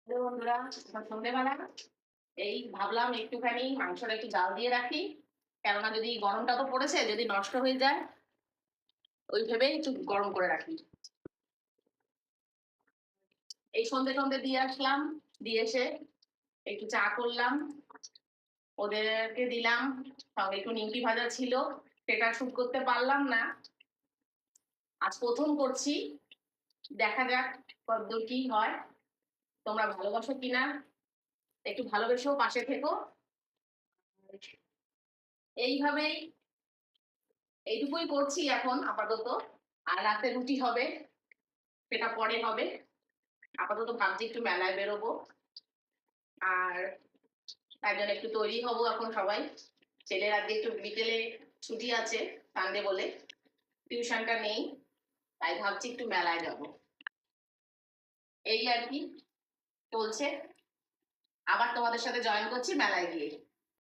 Hello বন্ধুরা, সন্ধ্যেবেলা এই ভাবলাম একটুখানি মাংসটা একটু জাল দিয়ে রাখি। কেননা যদি গরমটা তো পড়েছে, যদি নষ্ট হয়ে যায় ওই ভেবে একটু গরম করে রাখি। এই সন্ধে দিয়ে আসলাম, দিয়ে এসে একটু চা করলাম, ওদেরকে দিলাম। সঙ্গে একটু নিমকি ভাজা ছিল, সেটা শুট করতে পারলাম না। আজ প্রথম করছি, দেখা যাক কতদূর কি হয়। তোমরা ভালোবাসো কিনা, একটু ভালোবেসেও পাশে থেকো। এইভাবেই এইটুকুই করছি এখন আপাতত। আর রাতে রুটি হবে, সেটা পরে হবে। আপাতত ভাবছি একটু মেলায় বেরোবো, আর তাই জন্য একটু তৈরি হব এখন সবাই। ছেলের আজকে একটু বিকেলে ছুটি আছে, সানডে বলে টিউশনটা নেই, তাই ভাবছি একটু মেলায় যাব। এই আর কি চলছে। আবার তোমাদের সাথে জয়েন করছি মেলায় গিয়ে।